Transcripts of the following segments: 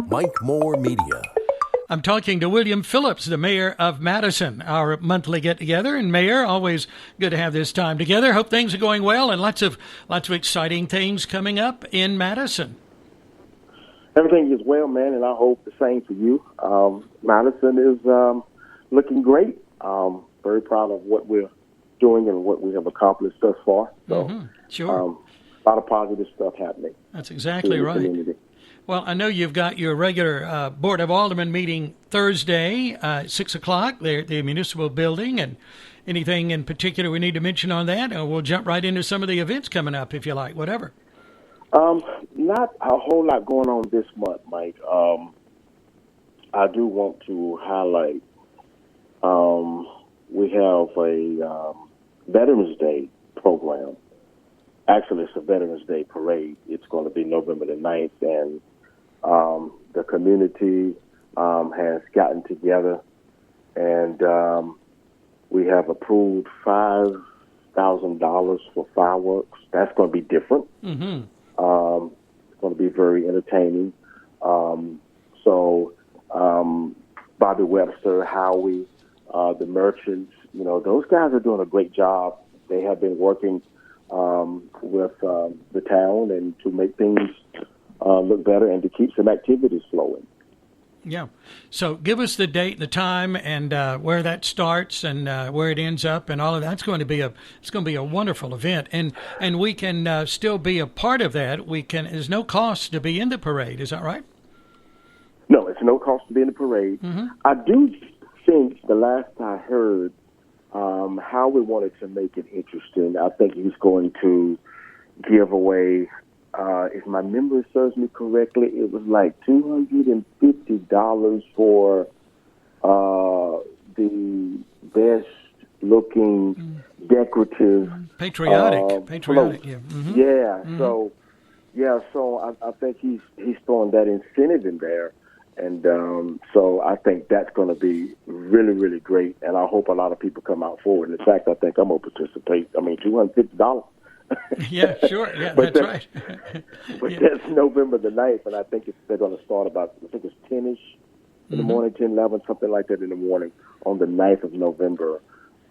Mike Moore Media. I'm talking to William Phillips, the mayor of Madison, our monthly get-together. And Mayor, always good to have this time together. Hope things are going well and lots of exciting things coming up in Madison. Everything is well, man, and I hope the same for you. Madison is looking great. Very proud of what we're doing and what we have accomplished thus far. So, Sure. A lot of positive stuff happening. That's exactly right. Community. Well, I know you've got your regular Board of Aldermen meeting Thursday, 6 o'clock, there at the municipal building, and anything in particular we need to mention on that, or we'll jump right into some of the events coming up, if you like, whatever. Not a whole lot going on this month, Mike. I do want to highlight we have a Veterans Day program. Actually, it's a Veterans Day parade. It's going to be November the 9th, and the community has gotten together, and we have approved $5,000 for fireworks. That's going to be different. Mm-hmm. It's going to be very entertaining. Bobby Webster, Howie, the merchants, those guys are doing a great job. They have been working with the town and to make things look better and to keep some activities flowing. Yeah. So give us the date, the time, and where that starts and where it ends up, and all of that. It's going to be a wonderful event, and we can still be a part of that. There's no cost to be in the parade. Is that right? No, it's no cost to be in the parade. Mm-hmm. I do think the last I heard, Howie wanted to make it interesting. I think he's going to give away, if my memory serves me correctly, it was like $250 for the best looking decorative patriotic, float. Yeah. Mm-hmm. Yeah. Mm-hmm. So I think he's throwing that incentive in there. And so I think that's going to be really, really great. And I hope a lot of people come out forward. In fact, I think I'm going to participate. I mean, $250. Yeah, sure. Yeah, that's right. But that's November the 9th, and I think they're going to start about, I think it's 10-ish in the morning, 10, 11, something like that in the morning on the 9th of November.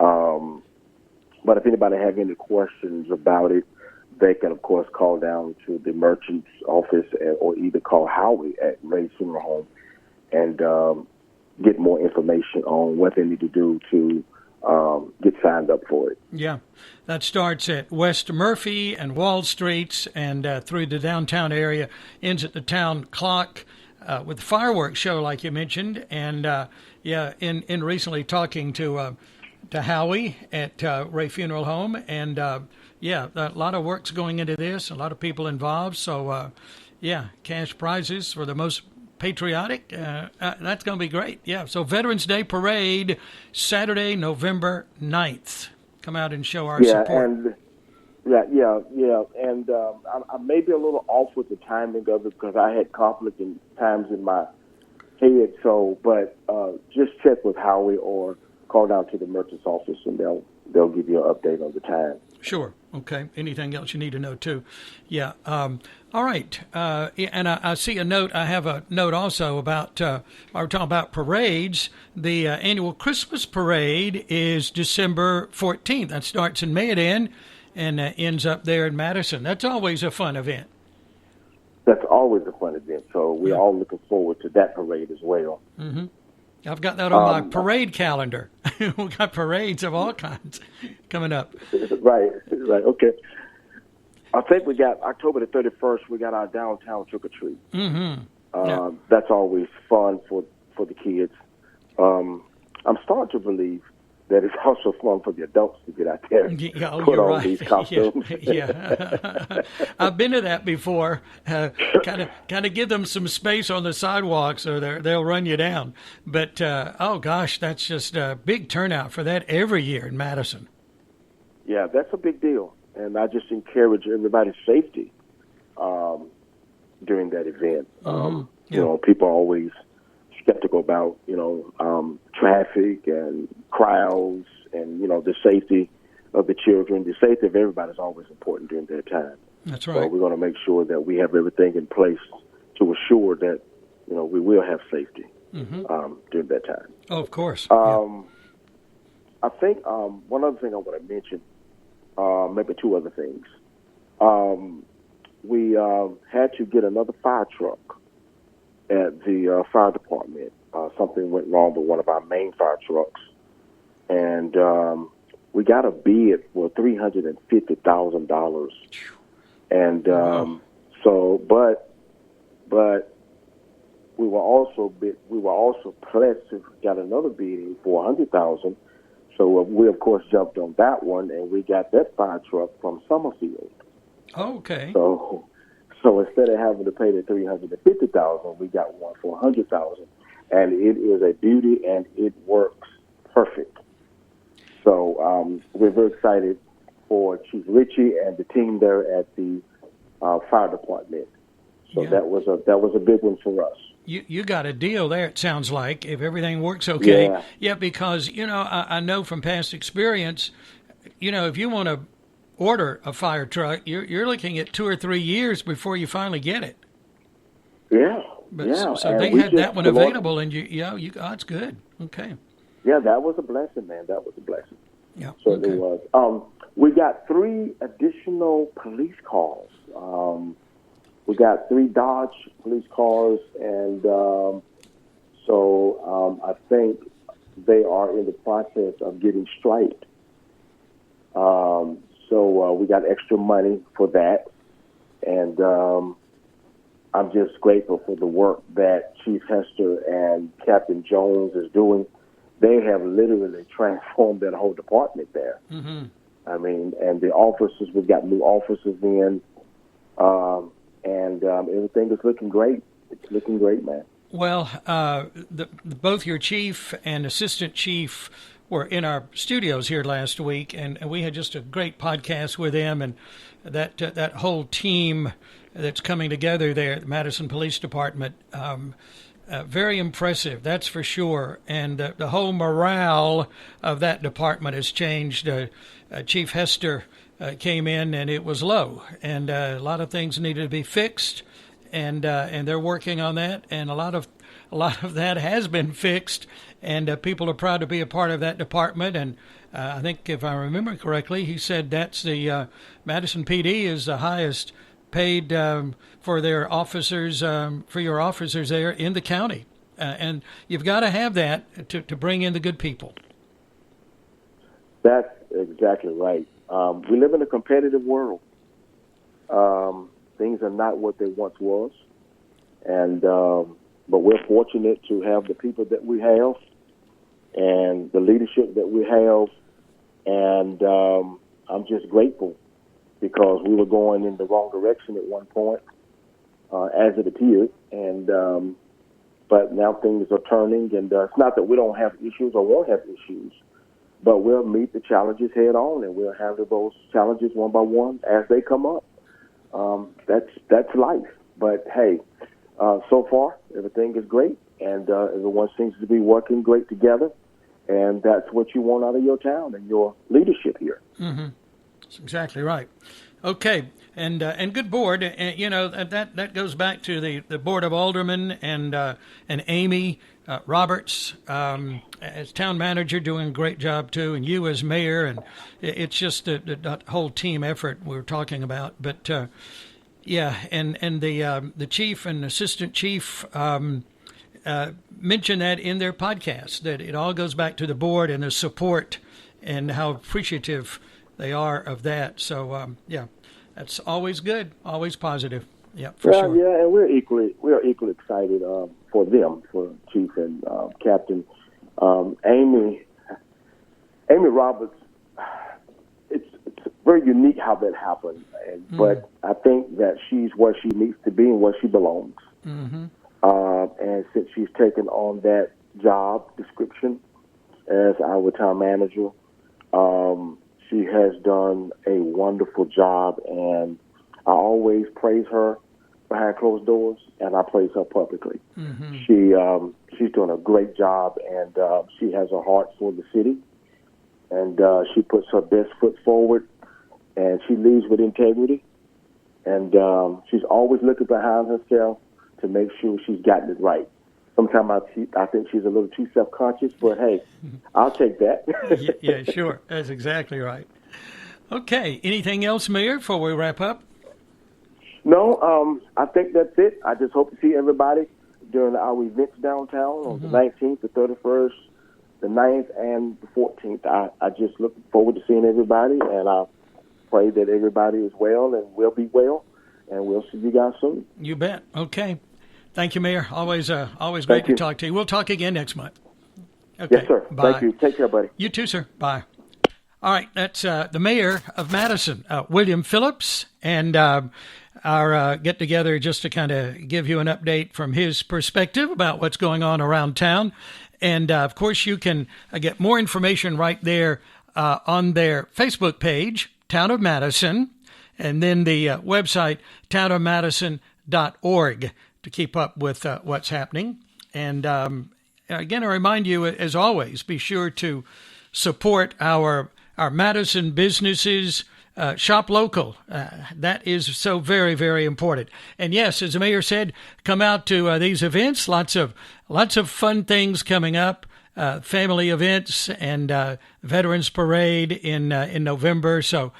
But if anybody have any questions about it, they can, of course, call down to the merchant's office or either call Howie at Ray's Funeral Home and get more information on what they need to do to get signed up for it. Yeah, that starts at West Murphy and Wall Streets and through the downtown area, ends at the town clock with the fireworks show, like you mentioned. And, in recently talking to Howie at Ray Funeral Home, and a lot of work's going into this, a lot of people involved. So, cash prizes for the most patriotic. That's going to be great. Yeah. So Veterans Day Parade, Saturday, November 9th. Come out and show our support. And I may be a little off with the timing of it because I had conflicting times in my head. So, but just check with Howie or call down to the merchant's office and they'll give you an update on the time. Sure. Okay. Anything else you need to know, too? Yeah. All right. And I see a note. I have a note also about, we're talking about parades. The annual Christmas parade is December 14th. That starts in Madison and ends up there in Madison. That's always a fun event. That's always a fun event. So we're all looking forward to that parade as well. Mm-hmm. I've got that on my parade calendar. We've got parades of all kinds coming up. Right. Okay. I think we got October the 31st, we got our downtown trick-or-treat. Mm-hmm. That's always fun for the kids. I'm starting to believe that it's also fun for the adults to get out there and put on these costumes. Yeah. I've been to that before. Kind of give them some space on the sidewalks or they'll run you down. But, that's just a big turnout for that every year in Madison. Yeah, that's a big deal. And I just encourage everybody's safety during that event. People are always skeptical about, traffic and crowds and, the safety of the children. The safety of everybody is always important during that time. That's right. So we're going to make sure that we have everything in place to assure that we will have safety during that time. Oh, of course. I think one other thing I want to mention, maybe two other things. We had to get another fire truck at the fire department. Something went wrong with one of our main fire trucks, and we got a bid for $350,000. And but we were also blessed to got another bidding for $100,000. So we of course jumped on that one, and we got that fire truck from Summerfield. Okay. So instead of having to pay the $350,000, we got one for $100,000, and it is a beauty, and it works perfect. So we're very excited for Chief Ritchie and the team there at the fire department. So that was a big one for us. You got a deal there, it sounds like, if everything works okay. Yeah, because, I know from past experience, if you want to order a fire truck, you're looking at 2 or 3 years before you finally get it. Yeah. So they had that one available, and it's good. Okay. Yeah, that was a blessing, man. That was a blessing. Yeah. Certainly was. We got 3 additional police cars. We got 3 Dodge police cars, and I think they are in the process of getting striped. So we got extra money for that, and I'm just grateful for the work that Chief Hester and Captain Jones is doing. They have literally transformed that whole department there. Mm-hmm. I mean, and the officers, we've got new officers in, and everything is looking great. It's looking great, man. Well, both your chief and assistant chief were in our studios here last week, and we had just a great podcast with them, and that whole team that's coming together there at the Madison Police Department. Very impressive, that's for sure. And the whole morale of that department has changed. Chief Hester came in, and it was low, and a lot of things needed to be fixed, and they're working on that, and a lot of that has been fixed, and people are proud to be a part of that department. And I think, if I remember correctly, he said that's the Madison PD is the highest paid for their officers, for your officers there in the county. And you've got to have that to bring in the good people. That's exactly right. We live in a competitive world. Things are not what they once was. And but we're fortunate to have the people that we have and the leadership that we have. And I'm just grateful, because we were going in the wrong direction at one point, as it appeared, and but now things are turning, and it's not that we don't have issues or won't have issues, but we'll meet the challenges head on, and we'll handle those challenges one by one as they come up. That's life. But hey, so far everything is great, and everyone seems to be working great together, and that's what you want out of your town and your leadership here. Mm-hmm. That's exactly right. Okay, and good board. That goes back to the board of aldermen and Amy Roberts as town manager, doing a great job too, and you as mayor, and it's just the whole team effort we were talking about. But and the chief and assistant chief mentioned that in their podcast, that it all goes back to the board and the support and how appreciative they are of that. So that's always good, always positive. Yeah, for sure. Yeah, and we are equally excited for them, for Chief and Captain Amy Roberts. It's very unique how that happened, but I think that she's where she needs to be and where she belongs. Mm-hmm. And since she's taken on that job description as our town manager, she has done a wonderful job, and I always praise her behind closed doors, and I praise her publicly. Mm-hmm. She's doing a great job, and she has a heart for the city, and she puts her best foot forward, and she leads with integrity, and she's always looking behind herself to make sure she's gotten it right. Sometimes I think she's a little too self-conscious, but hey, I'll take that. Yeah, sure. That's exactly right. Okay. Anything else, Mayor, before we wrap up? No, I think that's it. I just hope to see everybody during our events downtown on the 19th, the 31st, the 9th, and the 14th. I just look forward to seeing everybody, and I pray that everybody is well and will be well, and we'll see you guys soon. You bet. Okay. Thank you, Mayor. Always great to talk to you. We'll talk again next month. Okay. Yes, sir. Bye. Thank you. Take care, buddy. You too, sir. Bye. All right. That's the mayor of Madison, William Phillips, and our get-together just to kind of give you an update from his perspective about what's going on around town. And, of course, you can get more information right there on their Facebook page, Town of Madison, and then the website, townofmadison.org, to keep up with what's happening. And, again, I remind you, as always, be sure to support our Madison businesses. Shop local. That is so very, very important. And yes, as the mayor said, come out to these events. Lots of fun things coming up. Family events and Veterans Parade in November. So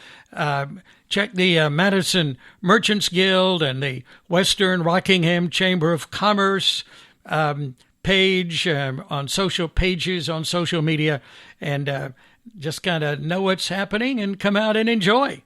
check the Madison Merchants Guild and the Western Rockingham Chamber of Commerce page on social pages on social media, and just kind of know what's happening and come out and enjoy.